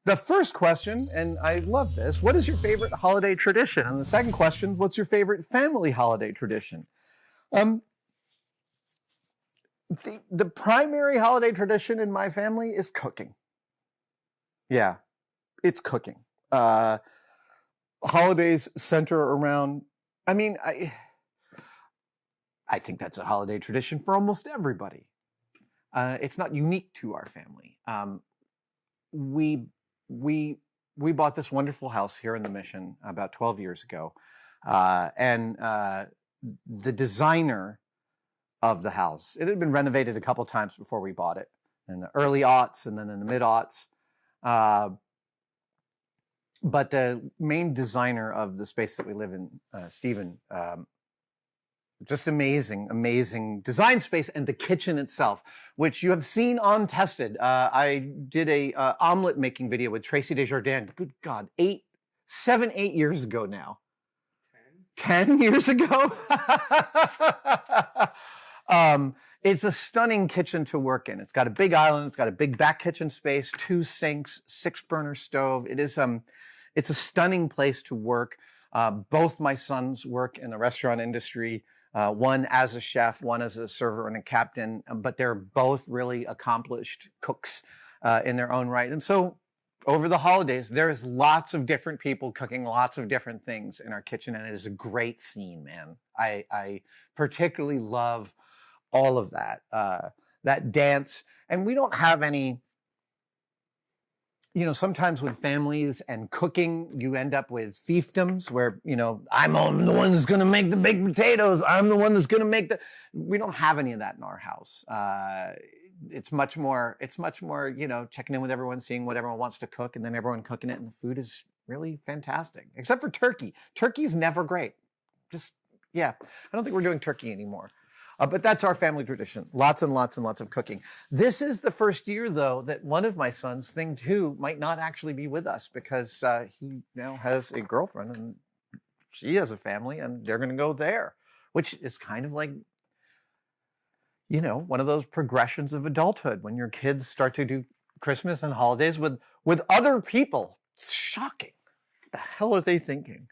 The first question, and I love this, what is your favorite holiday tradition? And the second question, what's your favorite family holiday tradition? The primary holiday tradition in my family is cooking. Yeah, it's cooking. Holidays center around, I think that's a holiday tradition for almost everybody. It's not unique to our family. We bought this wonderful house here in the Mission about 12 years ago. And the designer of the house, it had been renovated a couple times before we bought it, in the early aughts and then in the mid-aughts. But the main designer of the space that we live in, Stephen, just amazing design space, and the kitchen itself, which you have seen on Tested. I did a omelet making video with Tracy Desjardins. Good God, 8 years ago now. 10 years ago? It's a stunning kitchen to work in. It's got a big island. It's got a big back kitchen space, 2 sinks, 6-burner stove. It's a stunning place to work. Both my sons work in the restaurant industry. One as a chef, one as a server and a captain, but they're both really accomplished cooks in their own right. And so over the holidays, there's lots of different people cooking lots of different things in our kitchen, and it is a great scene, man. I particularly love all of that, that dance. And we don't have any, sometimes with families and cooking, you end up with fiefdoms where, I'm the one that's going to make the baked potatoes. I'm the one that's going to make we don't have any of that in our house. It's much more, checking in with everyone, seeing what everyone wants to cook, and then everyone cooking it. And the food is really fantastic, except for turkey. Turkey's never great. I don't think we're doing turkey anymore. But that's our family tradition. Lots and lots and lots of cooking. This is the first year, though, that one of my sons, thing two, might not actually be with us because he now has a girlfriend and she has a family and they're going to go there, which is kind of like, one of those progressions of adulthood when your kids start to do Christmas and holidays with other people. It's shocking. What the hell are they thinking?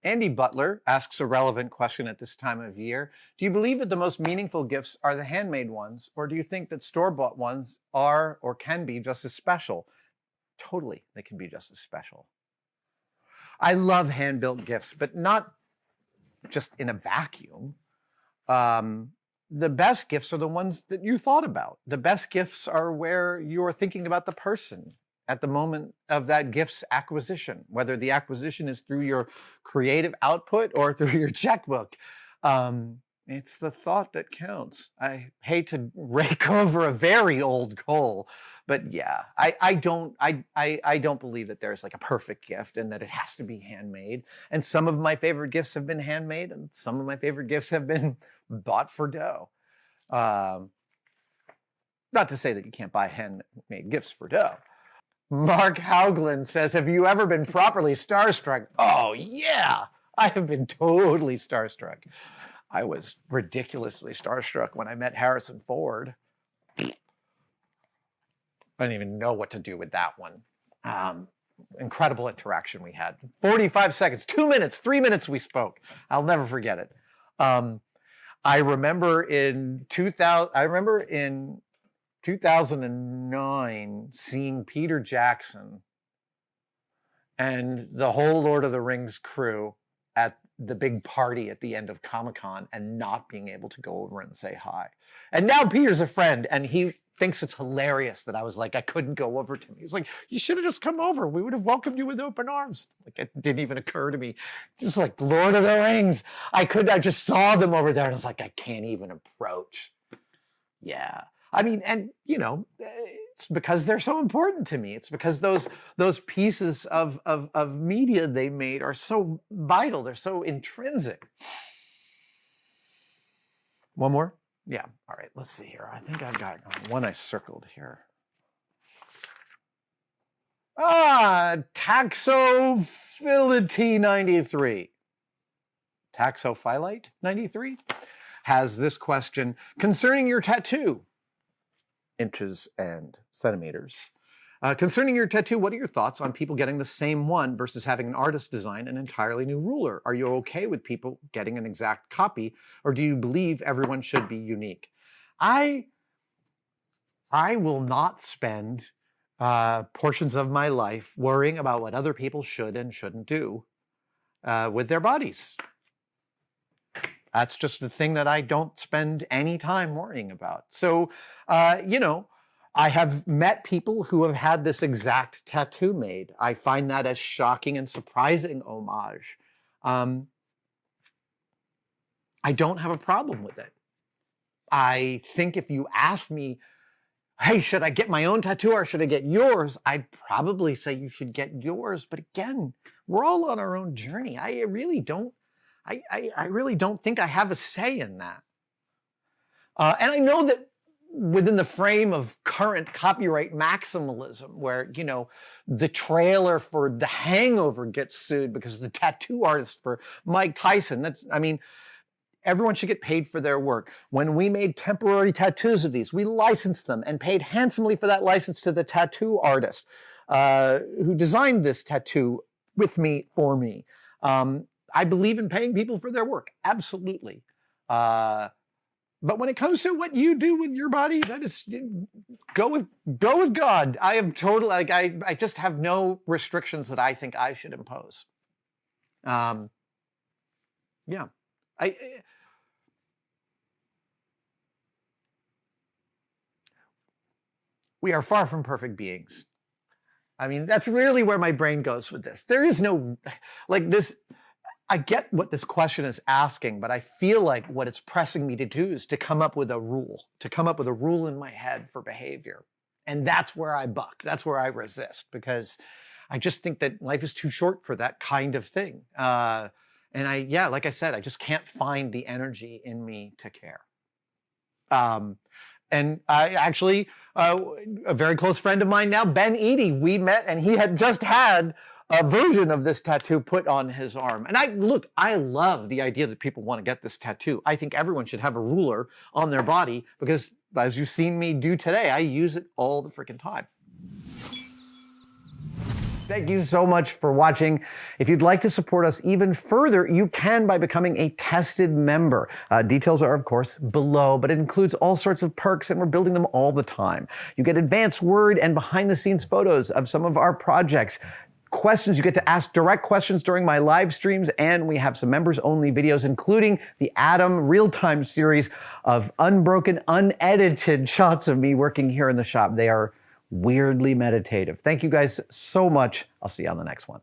Andy Butler asks a relevant question at this time of year. Do you believe that the most meaningful gifts are the handmade ones, or do you think that store-bought ones are or can be just as special? Totally, they can be just as special. I love hand-built gifts, but not just in a vacuum. The best gifts are the ones that you thought about. The best gifts are where you're thinking about the person at the moment of that gift's acquisition, whether the acquisition is through your creative output or through your checkbook. It's the thought that counts. I hate to rake over a very old coal, but yeah, I don't believe that there's like a perfect gift and that it has to be handmade. And some of my favorite gifts have been handmade, and some of my favorite gifts have been bought for dough. Not to say that you can't buy handmade gifts for dough. Mark Hauglin says, have you ever been properly starstruck? Oh, yeah. I have been totally starstruck. I was ridiculously starstruck when I met Harrison Ford. I didn't even know what to do with that one. Incredible interaction we had. 45 seconds, 2 minutes, 3 minutes we spoke. I'll never forget it. I remember in 2009, seeing Peter Jackson and the whole Lord of the Rings crew at the big party at the end of Comic-Con and not being able to go over and say hi. And now Peter's a friend, and he thinks it's hilarious that I was like, I couldn't go over to him. He's like, you should have just come over. We would have welcomed you with open arms. Like, it didn't even occur to me. Just like Lord of the Rings. I just saw them over there, and I was like, I can't even approach. Yeah. I mean, and it's because they're so important to me. It's because those pieces of media they made are so vital. They're so intrinsic. One more? Yeah. All right. Let's see here. I think I've got one I circled here. Taxophyllite 93. Taxophyllite 93 has this question concerning your tattoo. inches and centimeters. Concerning your tattoo, what are your thoughts on people getting the same one versus having an artist design an entirely new ruler? Are you okay with people getting an exact copy, or do you believe everyone should be unique? I will not spend portions of my life worrying about what other people should and shouldn't do with their bodies. That's just the thing that I don't spend any time worrying about. So, you know, I have met people who have had this exact tattoo made. I find that a shocking and surprising homage. I don't have a problem with it. I think if you asked me, hey, should I get my own tattoo or should I get yours? I'd probably say you should get yours. But again, we're all on our own journey. I really don't think I have a say in that. And I know that within the frame of current copyright maximalism, where, you know, the trailer for The Hangover gets sued because the tattoo artist for Mike Tyson, everyone should get paid for their work. When we made temporary tattoos of these, we licensed them and paid handsomely for that license to the tattoo artist who designed this tattoo with me, for me. I believe in paying people for their work, absolutely. But when it comes to what you do with your body, that is, go with God. I am totally, I just have no restrictions that I think I should impose. Yeah. We are far from perfect beings. I mean, that's really where my brain goes with this. There is no, like this, I get what this question is asking, but I feel like what it's pressing me to do is to come up with a rule, in my head for behavior. And that's where I buck. That's where I resist, because I just think that life is too short for that kind of thing. And like I said, I just can't find the energy in me to care. And I actually, a very close friend of mine now, Ben Eady, we met and he had just had a version of this tattoo put on his arm. And I love the idea that people want to get this tattoo. I think everyone should have a ruler on their body because, as you've seen me do today, I use it all the freaking time. Thank you so much for watching. If you'd like to support us even further, you can by becoming a tested member. Details are, of course, below, but it includes all sorts of perks, and we're building them all the time. You get advanced word and behind-the-scenes photos of some of our projects. Questions, you get to ask direct questions during my live streams, and we have some members-only videos, including the Adam real-time series of unbroken, unedited shots of me working here in the shop. They are weirdly meditative. Thank you guys so much. I'll see you on the next one.